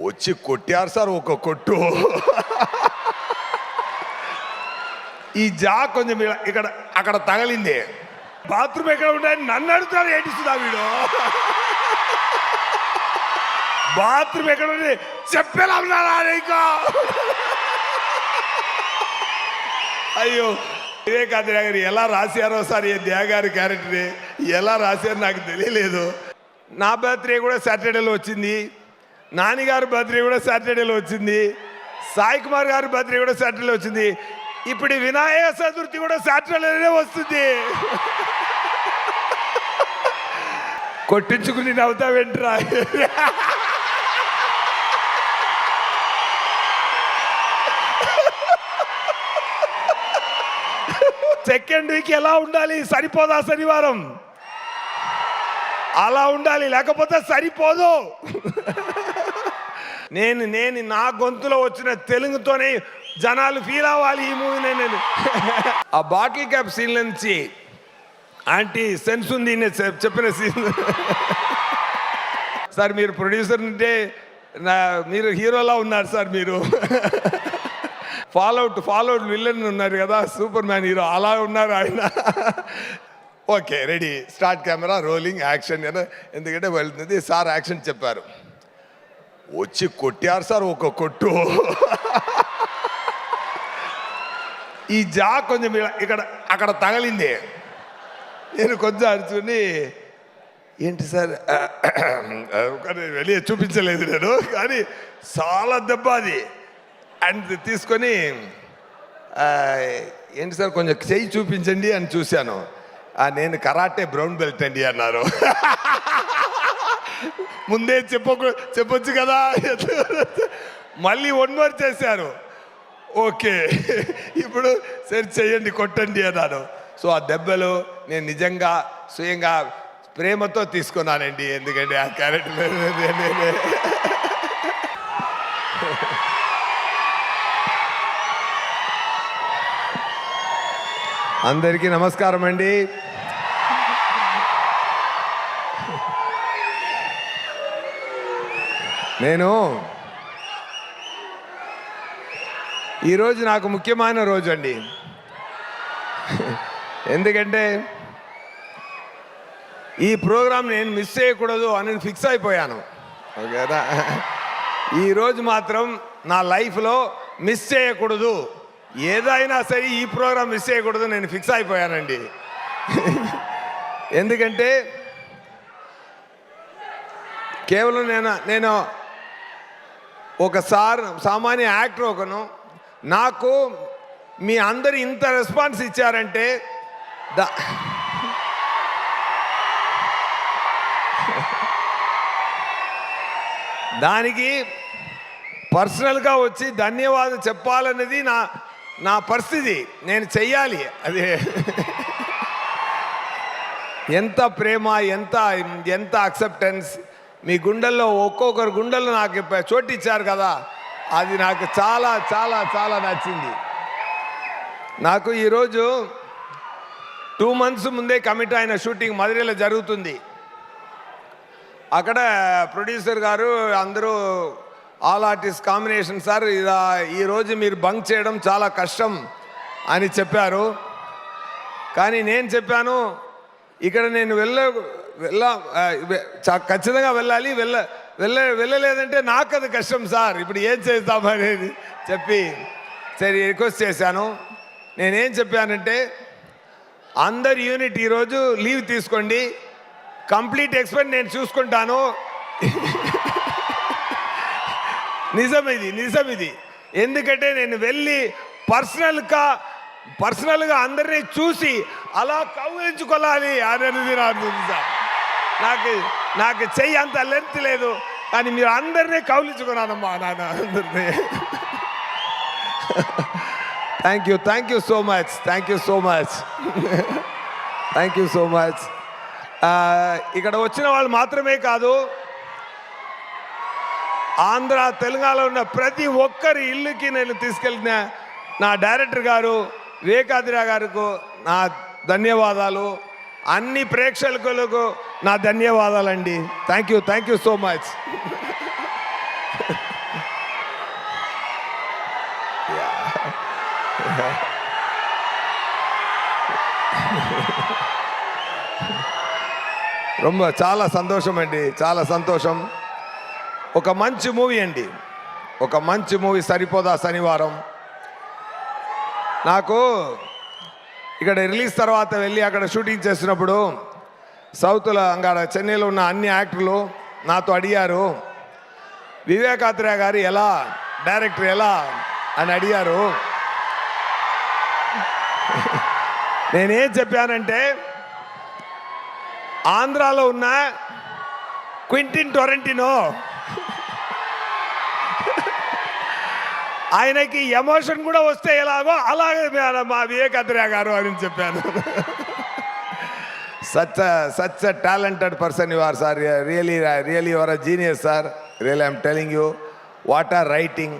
వచ్చి కొట్టారు సార్ ఒక కొట్టు. ఈ జా కొంచెం ఇక్కడ అక్కడ తగలింది. బాత్రూమ్ ఎక్కడ ఉంటాయని నన్ను అడుగుతారు, ఏడిస్తుందా వీడు. బాత్రూమ్ ఎక్కడ ఉంది చెప్పేలా ఉన్నారా ఇంకా. అయ్యో వివేకానంద గారు ఎలా రాశారో సార్ ఈ దేగారి క్యారెక్టర్ ఎలా రాశారో నాకు తెలియలేదు. నా బర్త్డే కూడా సాటర్డేలో వచ్చింది, నాన్నగారి బర్త్డే కూడా సాటర్డేలో వచ్చింది, సాయి కుమార్ గారి బర్త్డే కూడా సాటర్డేలో వచ్చింది, ఇప్పుడు వినాయక చతుర్థి కూడా సాటర్డేలోనే వస్తుంది. కొట్టించుకుని నవ్వుతా వెంటరా. సెకండ్ వీక్ ఎలా ఉండాలి, సరిపోదా శనివారం అలా ఉండాలి, లేకపోతే సరిపోదు. నేను నా గొంతులో వచ్చిన తెలుగుతోనే జనాలు ఫీల్ అవ్వాలి ఈ మూవీ. నేను ఆ బాటిల్ క్యాప్ సీన్ నుంచి ఆంటీ సెన్స్ ఉంది చెప్పిన సీన్. సార్ మీరు ప్రొడ్యూసర్ అంటే మీరు హీరోలా ఉన్నారు సార్. మీరు ఫాలోవుట్ విల్లన్ ఉన్నారు కదా, సూపర్ మ్యాన్ హీరో అలా ఉన్నారు ఆయన. Okay ready, start camera rolling action. ఎందుకంటే వెళ్తుంది సార్, యాక్షన్ చెప్పారు. వచ్చి కొట్టారు సార్ ఒక కొట్టు. ఈ జా కొంచెం ఇక్కడ అక్కడ తగలింది. నేను కొంచెం అరుచుకుని ఏంటి సార్ వెళ్ళి చూపించలేదు నేను, కానీ చాలా దెబ్బ అది. అండ్ తీసుకొని ఏంటి సార్ కొంచెం చెయ్యి చూపించండి అని చూశాను. నేను కరాటే బ్రౌన్ బెల్ట్ అండి అన్నారు. ముందే చెప్పొచ్చు కదా. మళ్ళీ 1 more చేశారు. ఓకే ఇప్పుడు సరే చెయ్యండి కొట్టండి అన్నాను. సో ఆ దెబ్బలు నేను నిజంగా స్వయంగా ప్రేమతో తీసుకున్నానండి, ఎందుకంటే ఆ క్యారెక్టర్. అందరికీ నమస్కారం అండి. నేను ఈరోజు నాకు ముఖ్యమైన రోజు అండి. ఎందుకంటే ఈ ప్రోగ్రాం నేను మిస్ చేయకూడదు అని ఫిక్స్ అయిపోయాను. ఓకేనా, ఈరోజు మాత్రం నా లైఫ్లో మిస్ చేయకూడదు, ఏదైనా సరే ఈ ప్రోగ్రాం మిస్ చేయకూడదు నేను ఫిక్స్ అయిపోయానండి. ఎందుకంటే కేవలం నేను ఒక సామాన్య యాక్టర్ ఒకను, నాకు మీ అందరు ఇంత రెస్పాన్స్ ఇచ్చారంటే దానికి పర్సనల్గా వచ్చి ధన్యవాదాలు చెప్పాలనేది నా పరిస్థితి, నేను చెయ్యాలి. అది ఎంత ప్రేమ, ఎంత అక్సెప్టెన్స్ మీ గుండెల్లో, ఒక్కొక్కరు గుండెల్లో నాకు చోటు ఇచ్చారు కదా, అది నాకు చాలా చాలా చాలా నచ్చింది. నాకు ఈరోజు 2 months ముందే కమిట్ అయిన షూటింగ్ మధురైలో జరుగుతుంది. అక్కడ ప్రొడ్యూసర్ గారు అందరూ ఆల్ ఆర్టిస్ట్ కాంబినేషన్ సార్, ఈరోజు మీరు బంక్ చేయడం చాలా కష్టం అని చెప్పారు. కానీ నేను చెప్పాను ఇక్కడ నేను ఖచ్చితంగా వెళ్ళాలి, వెళ్ళలేదంటే నాకు అది కష్టం సార్, ఇప్పుడు ఏం చేస్తామనేది చెప్పి సరే రిక్వెస్ట్ చేశాను. నేనేం చెప్పానంటే అందరు యూనిట్ ఈరోజు లీవ్ తీసుకోండి, కంప్లీట్ ఎక్స్పెన్స్ నేను చూసుకుంటాను. నిజం ఇది. ఎందుకంటే నేను వెళ్ళి పర్సనల్గా అందరినీ చూసి అలా కౌగిలించుకోవాలి అనేది సార్. నాకు చెయ్యి అంత లెంత్ లేదు, కానీ మీరు అందరినీ కౌగిలించుకున్నానమ్మా నాన్న అందరినీ. Thank you so much. ఇక్కడ వచ్చిన వాళ్ళు మాత్రమే కాదు, ఆంధ్ర తెలంగాణలో ఉన్న ప్రతి ఒక్కరి ఇల్లుకి నేను తీసుకెళ్ళిన నా డైరెక్టర్ గారు వివేకానంద గారికి నా ధన్యవాదాలు, అన్ని ప్రేక్షకులకు నా ధన్యవాదాలండి. Thank you so much. చాలా సంతోషం అండి, చాలా సంతోషం. ఒక మంచి మూవీ అండి, ఒక మంచి మూవీ సరిపోదా శనివారం. నాకు ఇక్కడ రిలీజ్ తర్వాత వెళ్ళి అక్కడ షూటింగ్ చేసినప్పుడు సౌత్లో అక్కడ చెన్నైలో ఉన్న అన్ని యాక్టర్లు నాతో అడిగారు, వివేకాత్రేయ గారు ఎలా, డైరెక్టర్ ఎలా అని అడిగారు. నేనేం చెప్పానంటే, ఆంధ్రాలో ఉన్న క్వింటిన్ టొరంటినో ఆయనకి ఎమోషన్ కూడా వస్తే ఎలాగో అలాగే మా వివేకాత్రేయ గారు అని చెప్పాను. Such a talented person you are sir, really your a genius sir, really I'm telling you. What are writing.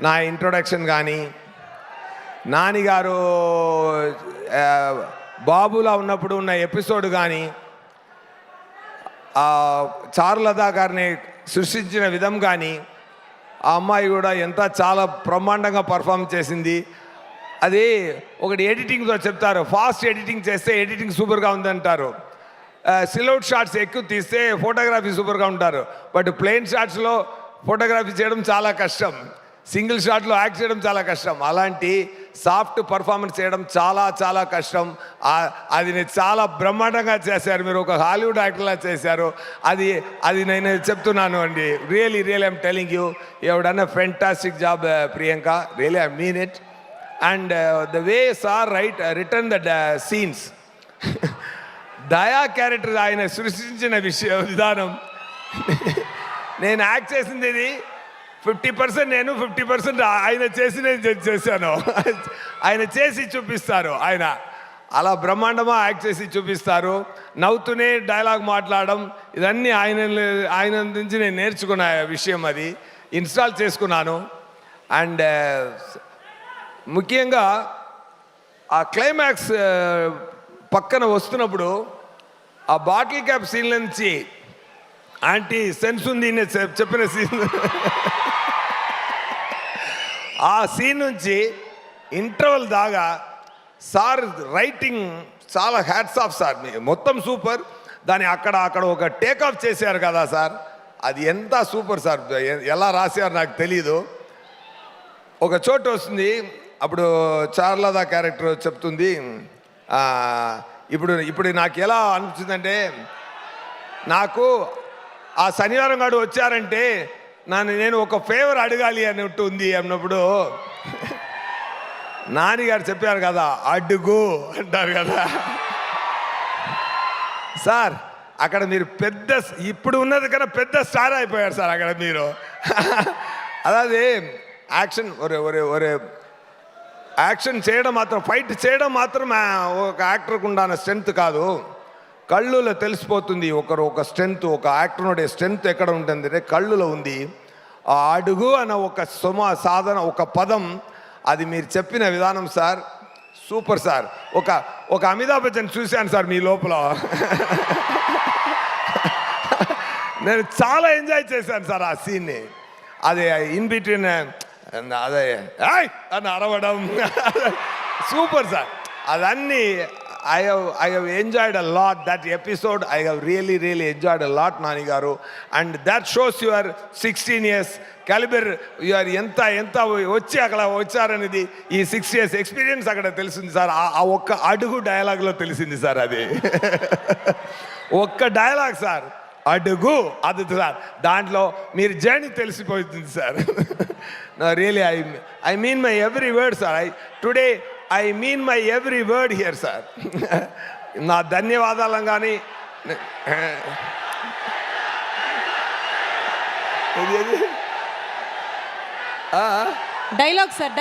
నా ఇంట్రొడక్షన్ కానీ, నానిగారు బాబులా ఉన్నప్పుడు ఉన్న ఎపిసోడ్ కానీ, చారులతా గారిని సృష్టించిన విధం కానీ, ఆ అమ్మాయి కూడా చాలా బ్రహ్మాండంగా పర్ఫామ్ చేసింది. అది ఒకటి ఎడిటింగ్తో చెప్తారు, ఫాస్ట్ ఎడిటింగ్ చేస్తే ఎడిటింగ్ సూపర్గా ఉందంటారు, సిలౌట్ షాట్స్ ఎక్కువ తీస్తే ఫోటోగ్రఫీ సూపర్గా ఉంటారు. బట్ ప్లెయిన్ షాట్స్లో ఫోటోగ్రఫీ చేయడం చాలా కష్టం, సింగిల్ షాట్లో యాక్ట్ చేయడం చాలా కష్టం. అలాంటి సాఫ్ట్ పర్ఫార్మెన్స్ చేయడం చాలా కష్టం. అది చాలా బ్రహ్మాండంగా చేశారు మీరు, ఒక హాలీవుడ్ యాక్టర్లా చేశారు. అది నేను చెప్తున్నాను అండి, really I'm telling you, you have done a fantastic job Priyanka, really I mean it. And the way sir return the scenes, దయా క్యారెక్టర్ ఆయన సృష్టించిన విధానం, నేను యాక్ట్ చేసింది ఇది 50% నేను, 50% ఆయన చేసి నేను చేశాను. ఆయన చేసి చూపిస్తారు, ఆయన అలా బ్రహ్మాండమా యాక్ట్ చేసి చూపిస్తారు. నవ్వుతూనే డైలాగ్ మాట్లాడడం, ఇదన్నీ ఆయన నుంచి నేను నేర్చుకున్న విషయం, అది ఇన్స్టాల్ చేసుకున్నాను. అండ్ ముఖ్యంగా ఆ క్లైమాక్స్ పక్కన వస్తున్నప్పుడు ఆ బాటిల్ క్యాప్ సీన్ నుంచి ఆంటీ సెన్స్ ఉంది చెప్పిన సీన్, ఆ సీన్ నుంచి ఇంటర్వల్ దాకా సార్ రైటింగ్ చాలా హ్యాట్స్ ఆఫ్ సార్, మొత్తం సూపర్. దాన్ని అక్కడ ఒక టేక్ ఆఫ్ చేశారు కదా సార్, అది ఎంత సూపర్ సార్. ఎలా రాశారు నాకు తెలీదు. ఒక చోటు వస్తుంది, అప్పుడు చార్లదా క్యారెక్టర్ చెప్తుంది, ఇప్పుడు నాకు ఎలా అనిపించిందంటే, నాకు ఆ శనివారం గారు వచ్చారంటే నేను ఒక ఫేవర్ అడగాలి అన్నట్టు ఉంది అన్నప్పుడు నానిగారు చెప్పారు కదా, అడుగు అంటారు కదా సార్. అక్కడ మీరు ఇప్పుడు ఉన్నది కన్నా పెద్ద స్టార్ అయిపోయారు సార్ అక్కడ మీరు. అదే యాక్షన్ ఒరే యాక్షన్ చేయడం మాత్రం, ఫైట్ చేయడం మాత్రం ఒక యాక్టర్కి ఉండాలన్న స్ట్రెంత్ కాదు, కళ్ళులో తెలిసిపోతుంది ఒక స్ట్రెంత్, ఒక యాక్టర్ స్ట్రెంత్ ఎక్కడ ఉంటుందంటే కళ్ళులో ఉంది. ఆ అడుగు అన్న ఒక సాధన, ఒక పదం, అది మీరు చెప్పిన విధానం సార్ సూపర్ సార్. ఒక అమితాబ్ బచ్చన్ చూశాను సార్ మీ లోపల. నేను చాలా ఎంజాయ్ చేశాను సార్ ఆ సీన్ని. అది ఇన్ బిట్వీన్ అదే అని అరవడం సూపర్ సార్. అదన్నీ I have enjoyed a lot that episode. I have really enjoyed a lot, Nani garu, and that shows your 16 years caliber. You are ఎంత వచ్చి అక్కడ వచ్చారనేది ఈ 6 years ఎక్స్పీరియన్స్ అక్కడ తెలిసింది సార్. ఆ ఒక్క అడుగు డైలాగ్లో తెలిసింది సార్, అది ఒక్క డైలాగ్ సార్, అడుగు, అది సార్ దాంట్లో మీరు జర్నీ తెలిసిపోతుంది sir. Really I mean my every word sir. Today I mean my every word here, sir. నా ధన్యవాదాలు కానీ డైలాగ్ సార్,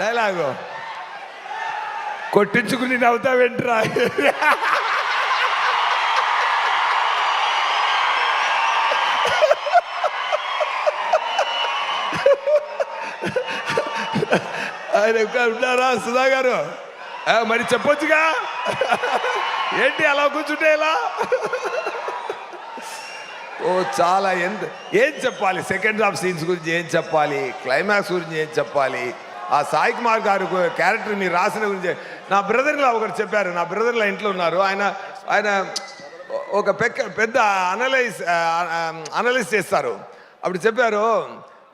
డైలాగు కొట్టించుకుని నవ్వుతా వెంట్రా. ఆయన ఉంటారా సుధా గారు? మరి చెప్పొచ్చుగా, ఏంటి అలా కూర్చుంటే ఎలా? చాలా ఏం చెప్పాలి, సెకండ్ హాఫ్ సీన్స్ గురించి ఏం చెప్పాలి, క్లైమాక్స్ గురించి ఏం చెప్పాలి, ఆ సాయి కుమార్ గారు క్యారెక్టర్ మీరు రాసిన గురించి. నా బ్రదర్లా ఒకరు చెప్పారు, నా బ్రదర్లా ఇంట్లో ఉన్నారు, ఆయన ఒక పెద్ద అనలైజ్ చేస్తారు. అప్పుడు చెప్పారు,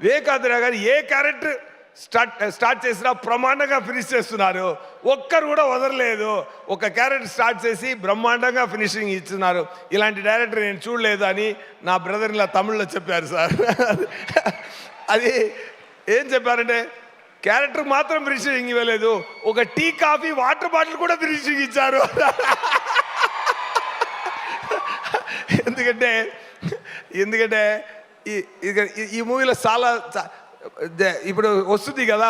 వివేకానంద గారు ఏ క్యారెక్టర్ స్టార్ట్ చేసినా బ్రహ్మాండంగా ఫినిష్ చేస్తున్నారు, ఒక్కరు కూడా వదలలేదు. ఒక క్యారెక్టర్ స్టార్ట్ చేసి బ్రహ్మాండంగా ఫినిషింగ్ ఇస్తున్నారు, ఇలాంటి డైరెక్టర్ నేను చూడలేదు అని నా బ్రదర్ ఇలా తమిళ్లో చెప్పారు సార్. అది ఏం చెప్పారంటే, క్యారెక్టర్ మాత్రం ఫినిషింగ్ ఇవ్వలేదు, ఒక టీ కాఫీ వాటర్ బాటిల్ కూడా ఫినిషింగ్ ఇచ్చారు. ఎందుకంటే ఈ మూవీలో చాలా ఇప్పుడు వస్తుంది కదా,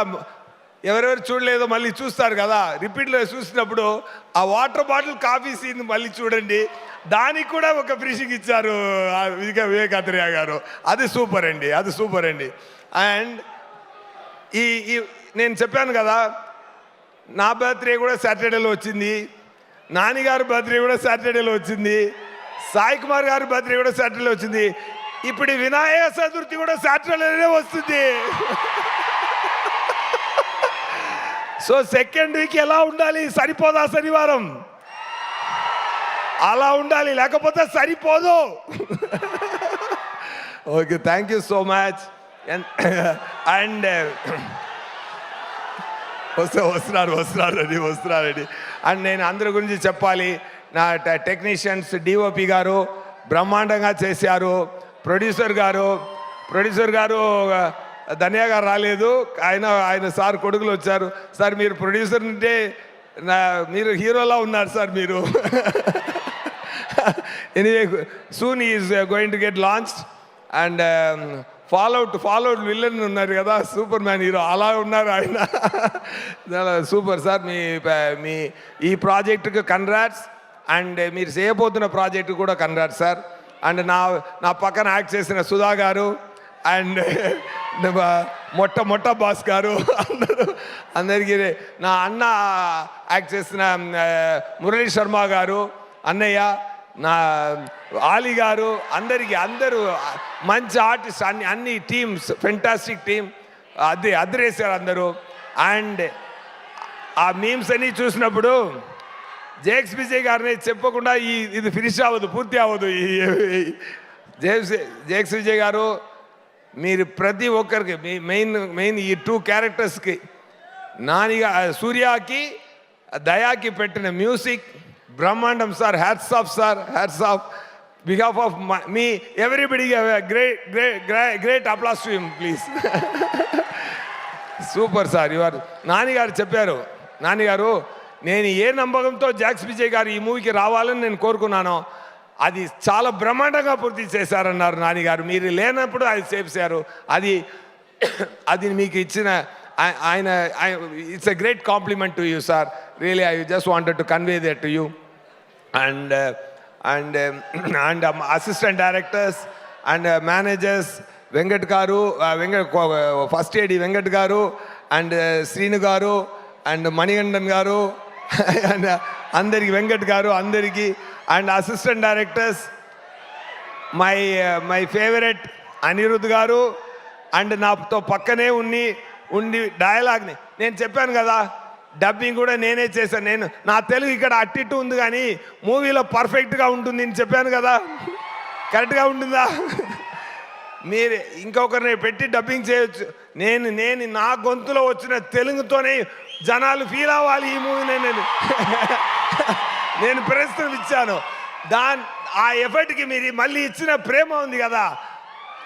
ఎవరెవరు చూడలేదో మళ్ళీ చూస్తారు కదా, రిపీట్లో చూసినప్పుడు ఆ వాటర్ బాటిల్ కాఫీ సీన్ మళ్ళీ చూడండి, దానికి కూడా ఒక ఫినిషింగ్ ఇచ్చారు వివేకాత్రేయ గారు. అది సూపర్ అండి. అండ్ ఈ నేను చెప్పాను కదా, నా బర్త్డే కూడా సాటర్డేలో వచ్చింది, నానిగారు బర్త్డే కూడా సాటర్డేలో వచ్చింది, సాయి కుమార్ గారి బర్త్డే కూడా సాటర్డేలో వచ్చింది, ఇప్పుడు వినాయక చతుర్థి కూడా సాటర్డేనే వస్తుంది. సో సెకండ్ వీక్ ఎలా ఉండాలి? సరిపోదా శనివారం? అలా ఉండాలి, లేకపోతే సరిపోదు. Okay, thank you so much. And వస్తున్నారండి. అండ్ నేను అందరి గురించి చెప్పాలి. నా టెక్నీషియన్స్, డిఓపి గారు బ్రహ్మాండంగా చేశారు. ప్రొడ్యూసర్ గారు ధన్య గారు రాలేదు, ఆయన సార్ కొడుకులు వచ్చారు. సార్ మీరు ప్రొడ్యూసర్ అంటే మీరు హీరోలా ఉన్నారు సార్ మీరు. Anyway, soon is going to get launched. And ఫాలోవుడ్ విల్లన్ ఉన్నారు కదా, సూపర్ మ్యాన్ హీరో, అలా ఉన్నారు ఆయన. Super sir. మీ ఈ ప్రాజెక్టుకి కంగ్రాట్స్. అండ్ మీరు చేయబోతున్న ప్రాజెక్టు కూడా కంగ్రాట్స్ సార్. అండ్ నా పక్కన యాక్ట్ చేసిన సుధా గారు, అండ్ మొట్ట బాస్ గారు, అందరికీ, నా అన్న యాక్ట్ చేసిన మురళీ శర్మ గారు, అన్నయ్య, నా ఆలీ గారు, అందరూ మంచి ఆర్టిస్ట్, అన్ని టీమ్స్, ఫెంటాస్టిక్ టీమ్, అదిరేసారు అందరూ. అండ్ ఆ మీమ్స్ అన్నీ చూసినప్పుడు జేక్స్ విజయ్ గారిని చెప్పకుండా ఇది ఫినిష్ అవ్వదు, పూర్తి అవ్వదు. జేక్స్ విజయ్ గారు, మీరు ప్రతి ఒక్కరికి మీ మెయిన్ ఈ 2 క్యారెక్టర్స్కి, సూర్యకి దయాకి పెట్టిన మ్యూజిక్ బ్రహ్మాండం sir. Hats off sir, hats off. Behalf of me everybody great applause to him please. Super sir. నానిగారు చెప్పారు, నానిగారు నేను ఏ నమ్మకంతో జాక్స్ విజయ్ గారు ఈ మూవీకి రావాలని నేను కోరుకున్నానో అది చాలా బ్రహ్మాండంగా పూర్తి చేశారన్నారు నానిగారు. మీరు లేనప్పుడు అది చేశారు. అది మీకు ఇచ్చిన ఆయన it's a great compliment to you sir. Really I just wanted to convey that to you. And assistant directors and managers, Venkat గారు, ఫస్ట్ ఏడి వెంకట్ గారు, అండ్ శ్రీను గారు, అండ్ మణికంఠన్ గారు, అండ్ అందరికి, వెంకట్ గారు అందరికీ, and assistant directors my favourite Anirudh గారు, and నాతో పక్కనే ఉండి డైలాగ్ని నేను చెప్పాను కదా, డబ్బింగ్ కూడా నేనే చేశాను. నా తెలుగు ఇక్కడ అట్టిట్టు ఉంది కానీ మూవీలో పర్ఫెక్ట్గా ఉంటుంది అని చెప్పాను కదా, కరెక్ట్గా ఉంటుందా? మీరు ఇంకొకరిని పెట్టి డబ్బింగ్ చేయొచ్చు, నేను నా గొంతులో వచ్చిన తెలుగుతోనే జనాలు ఫీల్ అవ్వాలి ఈ మూవీని నేను ప్రశ్నలు ఇచ్చాను. ఆ ఎఫర్ట్కి మీరు మళ్ళీ ఇచ్చిన ప్రేమ ఉంది కదా,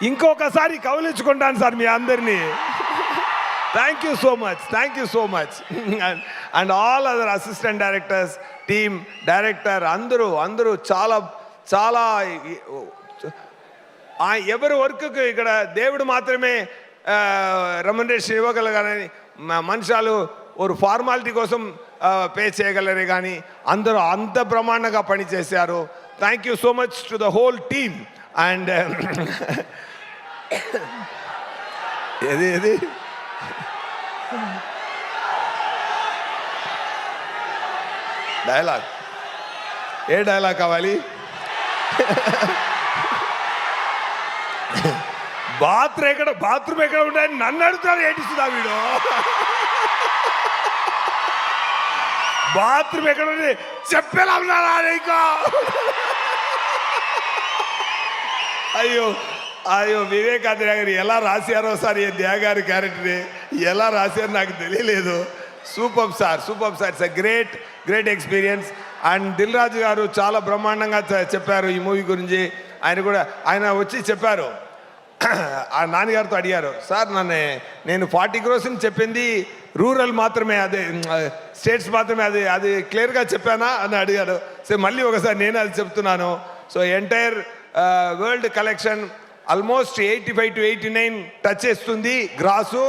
ఇంకొకసారి కౌలించుకుంటాను సార్ మీ అందరినీ. Thank you so much. And all other assistant directors, team, director అందరూ చాలా ఎవరి వర్క్కి ఇక్కడ దేవుడు మాత్రమే రెమ్యునరేషన్ ఇవ్వగలగాలని, మనుషులు ఒక ఫార్మాలిటీ కోసం పే చేయగలరే కానీ అందరూ అంత బ్రహ్మాండంగా పనిచేశారు. Thank you so much to the whole team. And ఏది డైలాగ్, ఏ డైలాగ్ కావాలి? బాత్రూమ్ ఎక్కడ ఉంటాయని నన్ను అడుగుతారు, ఏటిస్తుందా వీడు? బాత్రూమ్ ఎక్కడ ఉంది చెప్పేలా ఉన్నారా నీకు? అయ్యో అయ్యో వివేకానంద గారు ఎలా రాశారో సార్ ఈ ధ్యా గారి క్యారెక్టర్ని ఎలా రాశారో నాకు తెలియలేదు. Super sir, super sir. It's great experience. And Dil Raju గారు చాలా బ్రహ్మాండంగా చెప్పారు ఈ మూవీ గురించి. ఆయన వచ్చి చెప్పారు, ఆ నాన్నగారితో అడిగారు, సార్ నేను 40 crores చెప్పింది రూరల్ మాత్రమే, అదే స్టేట్స్ మాత్రమే, అది క్లియర్గా చెప్పానా అని అడిగారు. సో మళ్ళీ ఒకసారి నేను అది చెప్తున్నాను. So entire world collection almost 85 to 89 touch చేస్తుంది గ్రాసు.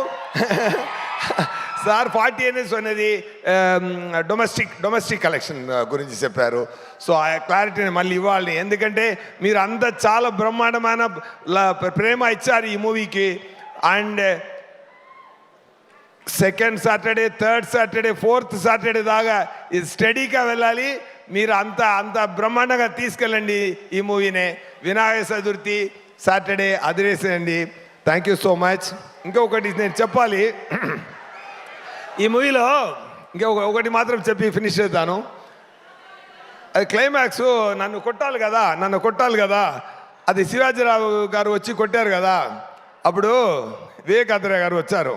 సార్ 40 అనేది డొమెస్టిక్ కలెక్షన్ గురించి చెప్పారు. సో ఆ క్లారిటీని మళ్ళీ ఇవ్వాలి, ఎందుకంటే మీరు అంతా చాలా బ్రహ్మాండమైన ప్రేమ ఇచ్చారు ఈ మూవీకి. And second Saturday, third Saturday, fourth Saturday దాకా ఇది స్టడీగా వెళ్ళాలి. మీరు అంత బ్రహ్మాండంగా తీసుకెళ్ళండి ఈ మూవీనే. వినాయక చతుర్థి సాటర్డే అదిరేసేయండి. Thank you so much. ఇంకొకటి నేను చెప్పాలి, ఈ మూవీలో ఒకటి మాత్రం చెప్పి ఫినిష్ చేద్దాను. అది క్లైమాక్స్, నన్ను కొట్టాలి కదా, అది శివాజీరావు గారు వచ్చి కొట్టారు కదా, అప్పుడు వివేకానంద గారు వచ్చారు.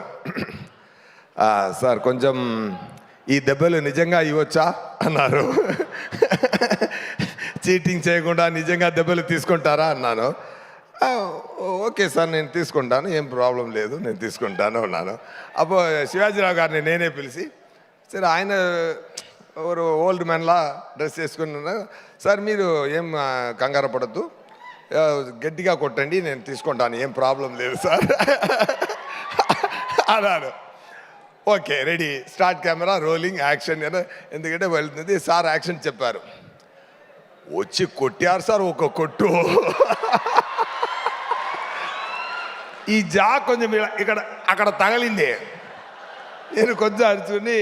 సార్ కొంచెం ఈ దెబ్బలు నిజంగా ఇవ్వచ్చా అన్నారు. చీటింగ్ చేయకుండా నిజంగా దెబ్బలు తీసుకుంటారా అన్నాను. ఓకే సార్ నేను తీసుకుంటాను, ఏం ప్రాబ్లం లేదు, నేను తీసుకుంటాను అన్నాను. అప్పుడు శివాజీరావు గారిని నేనే పిలిచి, సరే ఆయన ఎవరు ఓల్డ్ మ్యాన్లా డ్రెస్ వేసుకున్నా, సార్ మీరు ఏం కంగారు పడద్దు, గట్టిగా కొట్టండి, నేను తీసుకుంటాను, ఏం ప్రాబ్లం లేదు సార్ అన్నాను. Okay ready, start camera rolling action. ఎందుకంటే వెళ్తుంది సార్, యాక్షన్ చెప్పారు, వచ్చి కొట్టారు సార్ ఒక కొట్టు. ఈ జా కొంచెం అక్కడ తగలింది. నేను కొంచెం అరుచుని,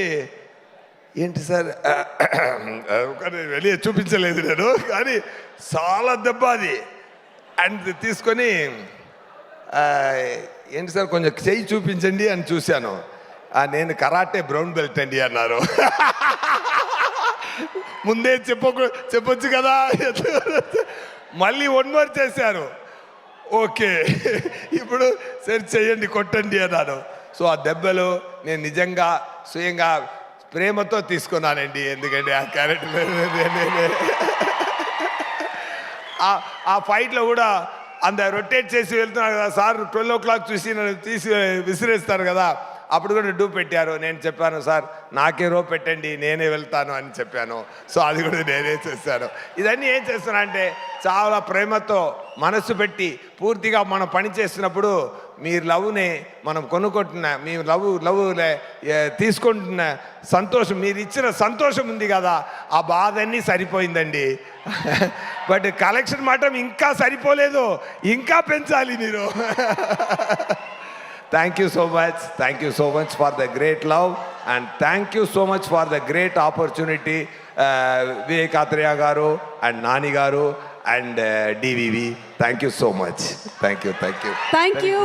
ఏంటి సార్ వెళ్ళి చూపించలేదు నేను, కానీ చాలా దెబ్బ అది. అండ్ తీసుకొని ఏంటి సార్ కొంచెం చెయ్యి చూపించండి అని చూశాను. నేను కరాటే బ్రౌన్ బెల్ట్ అండి అన్నారు. ముందే చెప్పొచ్చు కదా. మళ్ళీ 1 more చేశారు. ఓకే ఇప్పుడు సరే చెయ్యండి, కొట్టండి అన్నాను. సో ఆ దెబ్బలు నేను నిజంగా స్వయంగా ప్రేమతో తీసుకున్నానండి, ఎందుకంటే ఆ క్యారెక్టర్ ఆ ఫైట్లో కూడా రొటేట్ చేసి వెళ్తున్నారు కదా సార్, 12 o'clock చూసి నన్ను తీసి విసిరేస్తారు కదా, అప్పుడు కూడా డూ పెట్టారు. నేను చెప్పాను, సార్ నాకే రో పెట్టండి, నేనే వెళ్తాను అని చెప్పాను. సో అది కూడా నేనే చేశాను. ఇదన్నీ ఏం చేస్తున్నా అంటే చాలా ప్రేమతో మనసు పెట్టి పూర్తిగా మనం పని చేస్తున్నప్పుడు మీ లవ్ని మనం కొనుక్కుంటున్న, మీ లవ్ తీసుకుంటున్న సంతోషం, మీరు ఇచ్చిన సంతోషం ఉంది కదా, ఆ బాధ అన్నీ సరిపోయిందండి. బట్ కలెక్షన్ మాత్రం ఇంకా సరిపోలేదు, ఇంకా పెంచాలి మీరు. Thank you so much for the great love, and thank you so much for the great opportunity, Vivekatraya garu and Nani garu and DVV. Thank you so much. Thank you. Thank you.